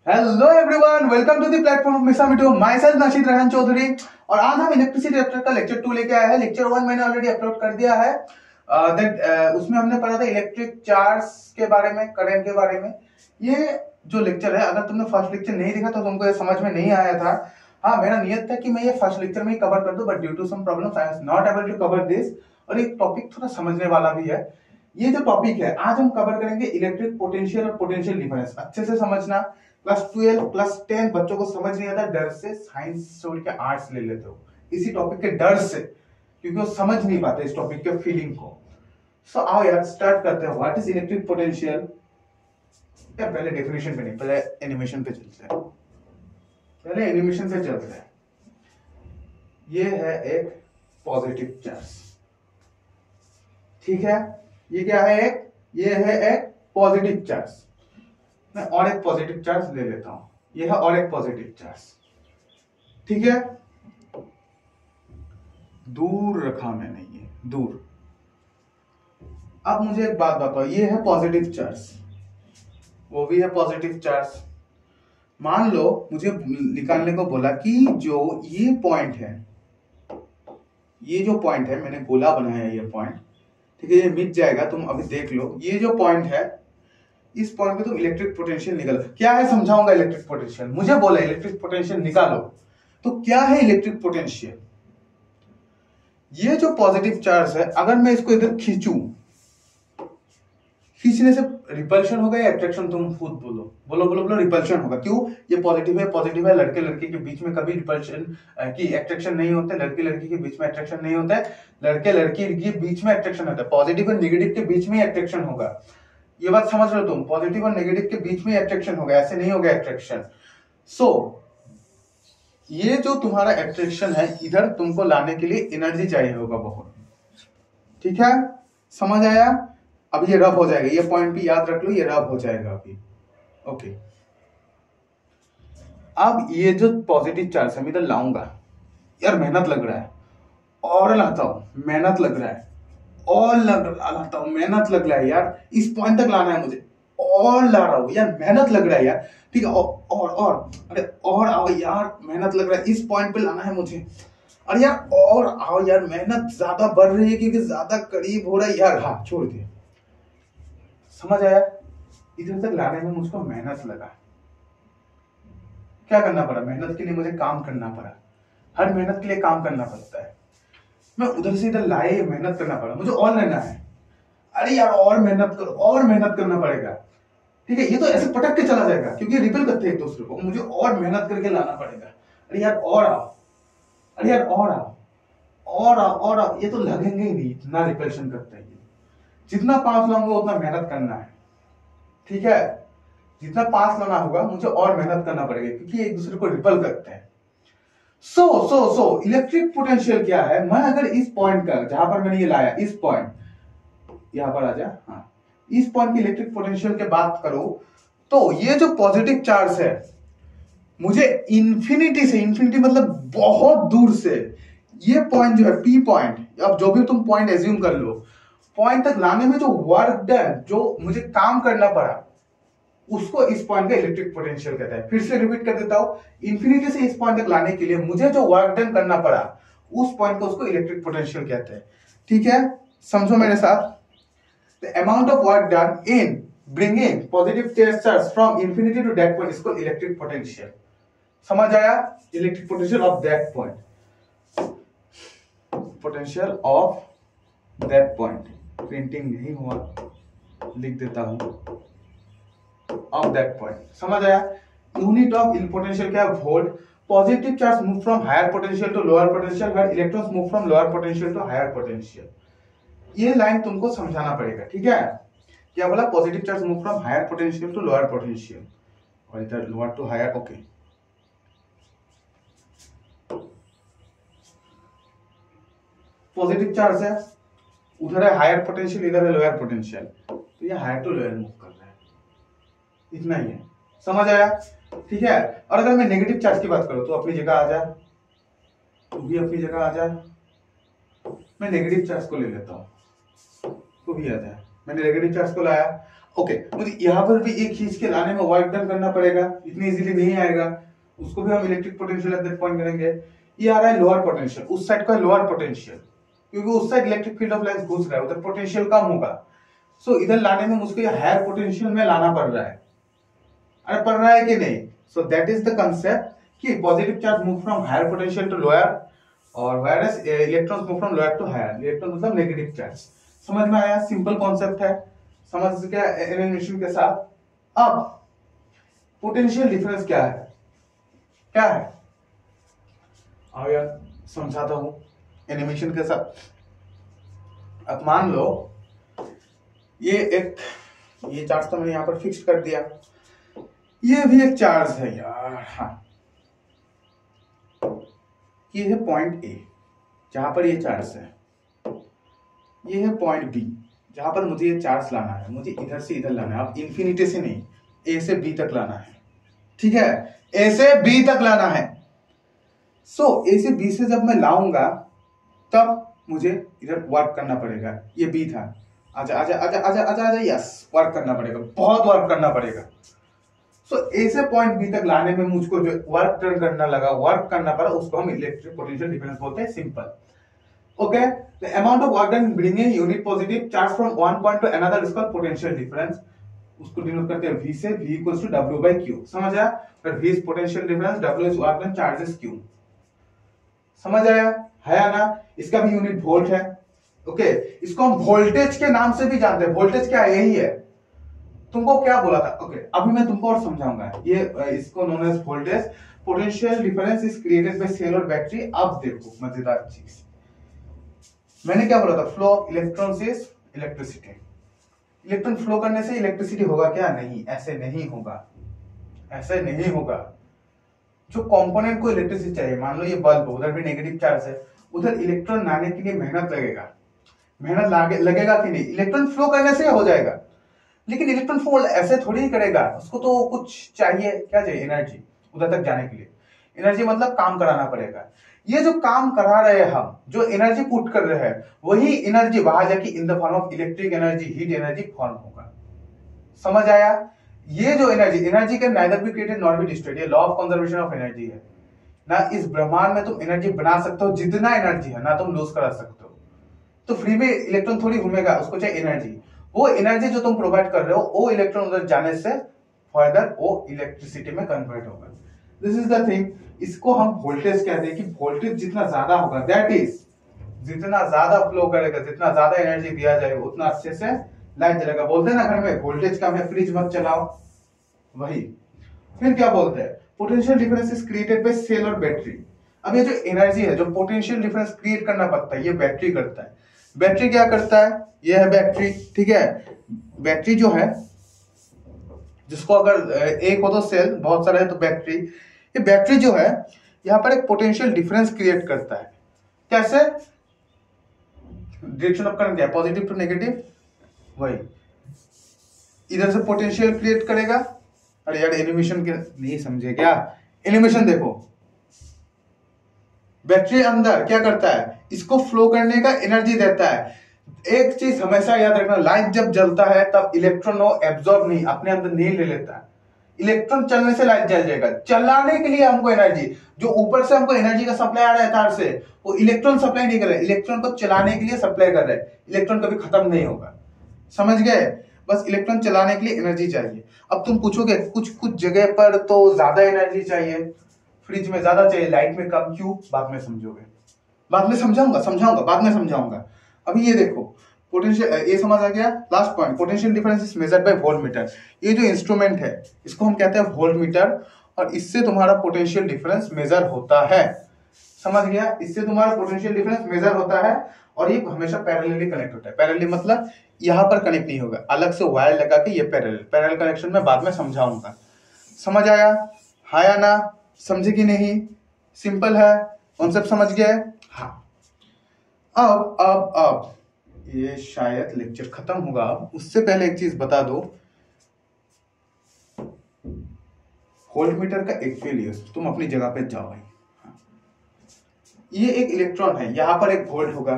Hello everyone, welcome to the platform मिसा मिटू myself Nashid Rehan Chaudhary. और आज हम इलेक्ट्रिसिटी एप्टर का लेक्चर 2 लेके आए हैं। लेक्चर 1 मैंने ऑलरेडी अपलोड कर दिया है। उसमें हमने पढ़ा था इलेक्ट्रिक चार्ज के बारे में, करंट के बारे में। ये जो लेक्चर है, अगर तुमने फर्स्ट लेक्चर नहीं देखा तो तुमको ये समझ में नहीं आया था। हाँ, मेरा नियत था कि मैं ये फर्स्ट लेक्चर में ही कवर कर दूं, but due to some problems I was not able to cover this. और एक टॉपिक थोड़ा समझने वाला भी है। ये जो टॉपिक है आज हम कवर करेंगे इलेक्ट्रिक पोटेंशियल और पोटेंशियल डिफरेंस। अच्छे से समझना। क्लास 12 क्लास 10 बच्चों को समझ नहीं आता, डर से साइंस छोड़ के आर्ट्स ले लेते हो इसी टॉपिक के डर से, क्योंकि वो समझ नहीं पाते इस टॉपिक के फीलिंग को। सो आओ यार स्टार्ट करते हैं। What is electric potential. यार पहले डेफिनेशन पे नहीं, पहले एनिमेशन पे चलते हैं। पहले एनिमेशन पे चलते हैं। ये है एक पॉजिटिव चार्ज, ठीक है। ये क्या है? ये है एक पॉजिटिव चार्ज। मैं और एक पॉजिटिव चार्ज ले लेता हूं। यह है और एक पॉजिटिव चार्ज, ठीक है। दूर रखा मैंने, ये दूर। अब मुझे एक बात बताओ, ये है पॉजिटिव चार्ज, वो भी है पॉजिटिव चार्ज। मान लो मुझे निकालने को बोला कि जो ये पॉइंट है, ये जो पॉइंट है, मैंने गोला बनाया ये पॉइंट, ठीक है। ये मिट जाएगा, तुम अभी देख लो। ये जो पॉइंट है, इस पॉइंट पे तुम इलेक्ट्रिक पोटेंशियल निकालो। क्या है समझाऊंगा इलेक्ट्रिक पोटेंशियल। मुझे बोला इलेक्ट्रिक पोटेंशियल निकालो, तो क्या है इलेक्ट्रिक पोटेंशियल? ये जो पॉजिटिव चार्ज है, अगर मैं इसको इधर खींचूं, खींचने से रिपल्शन होगा या अट्रैक्शन? तुम खुद बोलो, बोलो बोलो बोलो। रिपल्शन होगा। क्यों? ये पॉजिटिव है, पॉजिटिव है। लड़के लड़के के बीच में कभी रिपल्शन की अट्रैक्शन नहीं होता है। लड़के लड़की के बीच में अट्रैक्शन नहीं होता है। लड़के लड़की के बीच में अट्रैक्शन होता है। पॉजिटिव और नेगेटिव के बीच में अट्रैक्शन होगा। ये बात समझ लो तुम। पॉजिटिव और नेगेटिव के बीच में अट्रैक्शन होगा, ऐसे नहीं होगा अट्रैक्शन। सो ये जो तुम्हारा अट्रैक्शन है, इधर तुमको लाने के लिए एनर्जी चाहिए होगा बहुत, ठीक है। समझ आया? अब ये रब हो जाएगा, ये पॉइंट भी याद रख लो, ये रब हो जाएगा अभी। ओके। अब ये जो पॉजिटिव चार्ज है मैं इधर लाऊंगा। यार मेहनत लग रहा है, और लाता हूं, मेहनत लग रहा है, और लाता हूं, मेहनत लग रहा है यार। इस पॉइंट तक लाना है मुझे, और ला रहा हूं यार, मेहनत लग रहा है यार, ठीक है। और अरे और आओ यार, मेहनत लग रहा है, इस पॉइंट पे लाना है मुझे। अरे यार और आओ यार, मेहनत ज्यादा बढ़ रही है क्योंकि ज्यादा करीब हो रहा है यार। हाँ, छोड़ दिया। समझ आया? इधर तक लाने में मुझको मेहनत लगा। क्या करना पड़ा? मेहनत के लिए मुझे काम करना पड़ा। हर मेहनत के लिए काम करना पड़ता है। मैं उधर से इधर लाए, मेहनत करना पड़ा, मुझे और लेना है। अरे यार और मेहनत करो, और मेहनत करना पड़ेगा, ठीक है। ये तो ऐसे पटक के चला जाएगा क्योंकि रिपेल करते हैं एक दूसरे को। मुझे और मेहनत करके लाना पड़ेगा। अरे यार और आओ, अरे यार और आओ, और आओ, और आओ। ये तो लगेंगे ही नहीं, इतना रिपल्शन करता है ये। जितना पास लाऊंगा उतना मेहनत करना है, ठीक है। जितना पास लाना होगा मुझे और मेहनत करना पड़ेगा, क्योंकि एक दूसरे को रिपल करते हैं। सो इलेक्ट्रिक पोटेंशियल क्या है? मैं अगर इस पॉइंट का, जहां पर मैंने ये लाया, इस पॉइंट, यहां पर आ जा, हाँ, इस पॉइंट की इलेक्ट्रिक पोटेंशियल की बात करो, तो ये जो पॉजिटिव चार्ज है, मुझे इंफिनिटी से, इंफिनिटी मतलब बहुत दूर से, ये पॉइंट जो है पी पॉइंट, अब जो भी तुम पॉइंट एज्यूम कर लो, पॉइंट तक लाने में जो वर्क डन, जो मुझे काम करना पड़ा, उसको इस पॉइंट का इलेक्ट्रिक पोटेंशियल कहता है। फिर से रिपीट कर देता हूं, इंफिनिटी से इस पॉइंट तक लाने के लिए मुझे जो वर्क डन करना पड़ा, उस पॉइंट को उसको इलेक्ट्रिक पोटेंशियल कहते हैं, ठीक है। समझो मेरे साथ। The amount of work done in bringing positive charge from infinity to that point is called electric potential. समझ आया? Electric potential of that point. Potential of that point. Printing नहीं हुआ, लिख देता हूं। Of that point. समझ आया? Unit of potential क्या है? Volt. Positive charge move from higher potential to lower potential, where electrons move from lower potential to higher potential. ये लाइन तुमको समझाना पड़ेगा, ठीक है। क्या बोला? Positive charge move from higher potential to lower potential, और इधर lower to higher. Okay, positive charge है, उधर है हायर पोटेंशियल, इधर है लोअर पोटेंशियल, तो ये हायर टू लोअर मूव कर रहा है, इतना ही है। समझ आया? ठीक है। और अगर मैं नेगेटिव चार्ज की बात करूं, तो अपनी जगह आ जा, तू भी अपनी जगह आ जा। मैं नेगेटिव चार्ज को ले लेता हूं, तू भी आ जाए। मैंने नेगेटिव चार्ज को लाया। ओके, मुझे यहाँ पर भी एक खींच के लाने में वर्क डन करना पड़ेगा, इतनी इजीली नहीं आएगा, उसको भी हम electric potential at that point करेंगे। ये आ रहा है लोअर पोटेंशियल, उस साइड का लोअर पोटेंशियल, क्योंकि उस side electric field of light घुस रहा है, उधर पोटेंशियल कम होगा। सो इधर लाने में मुझको ये हायर पोटेंशियल में लाना पड़ रहा है। अरे पड़ रहा है कि नहीं? So that is the concept कि positive charge move from higher potential to lower, और whereas electrons move from lower to higher. Electron मतलब नेगेटिव चार्ज। समझ में आया? सिंपल कॉन्सेप्ट है, समझ गया एनिमेशन के साथ। अब पोटेंशियल डिफरेंस क्या है? क्या है? आओ यार समझाता हूं एनिमेशन के साथ। अब मान लो ये चार्ज तो मैंने यहां पर फिक्स कर दिया, ये भी एक चार्ज है यार। हाँ, ये है पॉइंट ए जहां पर ये चार्ज है, ये है पॉइंट बी जहां पर मुझे ये चार्ज लाना है। मुझे इधर से इधर लाना है, अब इंफिनिटी से नहीं, ए से बी तक लाना है। ठीक है, ए से बी तक लाना है। सो ए से बी से जब मैं लाऊंगा तब मुझे इधर वर्क करना पड़ेगा। ये बी था, आजा आजा आजा आजा आजा आजा, यस, वर्क करना पड़ेगा, बहुत वर्क करना पड़ेगा। सो ए से पॉइंट बी तक लाने में मुझको जो वर्क टर्न करना लगा, वर्क करना पड़ा, उसको हम इलेक्ट्रिक पोटेंशियल डिफरेंस बोलते हैं, simple. Okay, the amount of work done bringing unit positive charge from one point to another is called potential difference. उसको डिनोट करते हैं V से, V equals to W by Q। समझ आया? फिर V is potential difference, W is work done, charge is Q। समझ आया? है ना? इसका भी यूनिट वोल्ट है। ओके, इसको हम वोल्टेज के नाम से भी जानते हैं। वोल्टेज क्या है? यही है। तुमको क्या बोला था? ओके, अभी मैं तुमको और समझाऊंगा। ये इसको known as voltage. Potential difference is created by cell और बैटरी। अब देखो मजेदार चीज, मैंने क्या बोला था? Flow of electrons is electricity. Electron फ्लो करने से इलेक्ट्रिसिटी होगा क्या? नहीं, ऐसे नहीं होगा, ऐसे नहीं होगा। जो कंपोनेंट को इलेक्ट्रिसिटी चाहिए, मान लो ये बल्ब, उधर भी नेगेटिव चार्ज है, उधर इलेक्ट्रॉन लाने के लिए मेहनत लगेगा। मेहनत लगेगा कि नहीं? इलेक्ट्रॉन फ्लो करने से हो जाएगा, लेकिन इलेक्ट्रॉन फ्लो ऐसे थोड़ी ही करेगा, उसको तो कुछ चाहिए। क्या चाहिए? एनर्जी। उधर तक जाने के लिए एनर्जी मतलब काम कराना पड़ेगा। ये जो काम करा रहे हैं हम, जो एनर्जी पुट कर रहे हैं, वही एनर्जी वहां जाके in the form of electric energy, heat energy form होगा। समझ आया? ये जो energy can neither be created not be destroyed. ये law of conservation of energy है ना। इस ब्रह्मांड में तुम एनर्जी बना सकते हो जितना एनर्जी है ना, तुम लूज करा सकते हो। तो फ्री में इलेक्ट्रॉन थोड़ी घूमेगा, उसको चाहिए एनर्जी। वो एनर्जी जो तुम प्रोवाइड कर रहे हो, वो इलेक्ट्रॉन उधर जाने से फर्दर वो इलेक्ट्रिसिटी में कन्वर्ट होगा। This is the thing. इसको हम वोल्टेज कहते हैं कि वोल्टेज जितना ज्यादा होगा, दैट इज जितना ज्यादा फ्लो करेगा, जितना ज्यादा एनर्जी दिया जाएगा, उतना अच्छे से लाइट जलेगा। बोलते हैं ना घर में वोल्टेज कम है, फ्रिज मत चलाओ, वही। फिर क्या बोलते हैं? Potential difference is created by cell और बैटरी। अब ये जो एनर्जी है, जो पोटेंशियल डिफरेंस क्रिएट करना पड़ता है, ये बैटरी करता है। बैटरी क्या करता है? ये है बैटरी। ठीक है, बैटरी जो है, जिसको अगर एक हो तो सेल, बहुत सारा है तो बैटरी। ये बैटरी जो है यहां पर एक पोटेंशियल डिफरेंस क्रिएट करता है। कैसे? डायरेक्शन ऑफ करंट क्या है? पॉजिटिव टू नेगेटिव, वही। इधर से पोटेंशियल क्रिएट करेगा। अरे यार एनिमेशन के नहीं समझे क्या? एनिमेशन देखो, बैटरी अंदर क्या करता है? इसको फ्लो करने का एनर्जी देता है। एक चीज हमेशा याद रखना, लाइट जब जलता है तब इलेक्ट्रॉन वो एब्जॉर्ब नहीं, अपने अंदर नहीं ले लेता। इलेक्ट्रॉन चलने से लाइट जल जाएगा। चलाने के लिए हमको एनर्जी, जो ऊपर से हमको एनर्जी का सप्लाई आ रहा है तार से, वो इलेक्ट्रॉन सप्लाई नहीं कर रहे, इलेक्ट्रॉन को चलाने के लिए सप्लाई कर रहे हैं। इलेक्ट्रॉन कभी खत्म नहीं होगा। समझ गए? बस इलेक्ट्रॉन चलाने के लिए एनर्जी चाहिए। अब तुम पूछोगे कुछ कुछ जगह पर तो ज्यादा एनर्जी चाहिए, फ्रिज में ज्यादा चाहिए, लाइट में कम क्यों? बाद में समझोगे, बाद में समझाऊंगा बाद में समझाऊंगा। अभी ये देखो, पोटेंशियल, ये समझ आ गया। Last point, potential difference is measured by voltmeter. ये जो इंस्ट्रूमेंट है इसको हम कहते हैं वोल्टमीटर, और इससे तुम्हारा पोटेंशियल डिफरेंस मेजर होता है। समझ गया? इससे तुम्हारा पोटेंशियल डिफरेंस मेजर होता है, और ये हमेशा पैरेलली कनेक्ट होता है। पैरेलली मतलब यहां पर कनेक्ट नहीं होगा, अलग से वायर लगा के ये पैरेलल कनेक्शन में बाद में समझाऊंगा। समझ आया? हाँ या ना? समझे कि नहीं? सिंपल है, कॉन्सेप्ट समझ गए? हाँ। अब ये शायद लेक्चर खत्म होगा। अब उससे पहले एक चीज बता दो, वोल्टमीटर का एक्चुअल यूज, तुम अपनी जगह पे जाओ भाई। ये एक इलेक्ट्रॉन है, यहां पर एक वोल्ट होगा।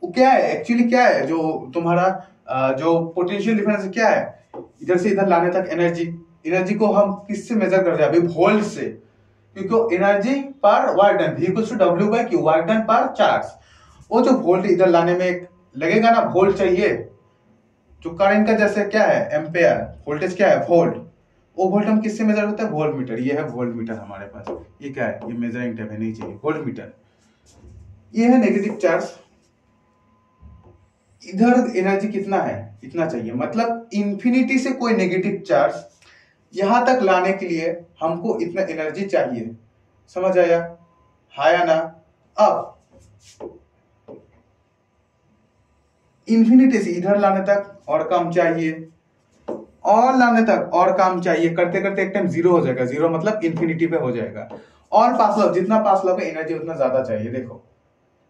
वो क्या है एक्चुअली? क्या है जो तुम्हारा जो पोटेंशियल डिफरेंस क्या है? इधर से इधर लाने तक एनर्जी, एनर्जी को हम किससे मेजर कर रहे हैं अभी? वोल्ट से, क्योंकि एनर्जी पर work done V equals to W/Q, work done पर चार्ज। वो जो वोल्ट इधर लाने में लगेगा ना, वोल्ट चाहिए, जो करंट का जैसे क्या है एम्पेयर, वोल्टेज क्या है वोल्ट, वो वोल्ट हम किससे मेजर होता है? Volt meter. ये है वोल्ट मीटर हमारे पास। ये क्या है? ये मेजरिंग टेप है, नहीं चाहिए, वोल्ट मीटर। ये है नेगेटिव चार्ज। इधर एनर्जी कितना है? इतना चाहिए, मतलब इंफिनिटी से कोई नेगेटिव चार्ज यहां तक लाने के लिए हमको इतना एनर्जी चाहिए। समझ आया? हाँ या ना? अब इंफिनिटी से इधर लाने तक और काम चाहिए, और लाने तक और काम चाहिए, करते करते एक टाइम जीरो हो जाएगा। जीरो मतलब इंफिनिटी पे हो जाएगा। और पास लो, जितना पास लोगे एनर्जी उतना ज्यादा चाहिए। देखो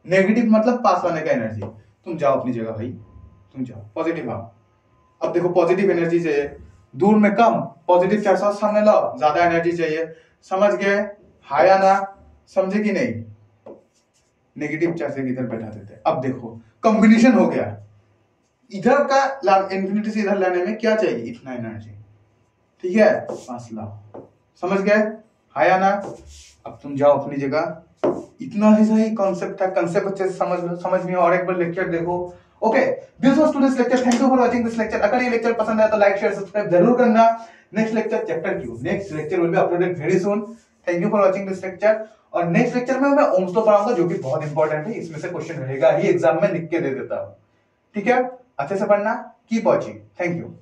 नेगेटिव मतलब पास लाने का एनर्जी। तुम जाओ अपनी जगह भाई, तुम जाओ, पॉजिटिव आओ। अब देखो पॉजिटिव एनर्जी चाहिए, दूर में कम, पॉजिटिव चार्ज सामने लाओ, ज्यादा एनर्जी चाहिए। समझ गए? हाँ या ना? समझे कि नहीं? नेगेटिव चार्ज इधर बैठा देते। अब देखो कॉम्बिनेशन हो गया, इधर का इंफिनिटी से इधर लाने में क्या चाहिए? इतना एनर्जी। ठीक है, पास लाओ। समझ गए? हाँ या ना? अब तुम जाओ अपनी जगह। इतना ही सही कॉन्सेप्ट था, कॉन्सेप्ट अच्छे से समझ लो। समझ में और एक बार लेक्चर देखो। Okay, this was today's lecture. Thank you for watching this lecture. अगर ये लेक्चर पसंद आया तो लाइक शेयर सब्सक्राइब जरूर करना। Next lecture chapter Q, next lecture will be uploaded very soon. Thank you for watching this lecture. और next lecture में मैं ओम्स लॉ पढ़ाऊंगा, जो कि बहुत इंपॉर्टेंट है। इसमें से क्वेश्चन रहेगा ही, एग्जाम में लिख के दे देता हूं। ठीक है, अच्छे से पढ़ना। Keep watching. Thank you.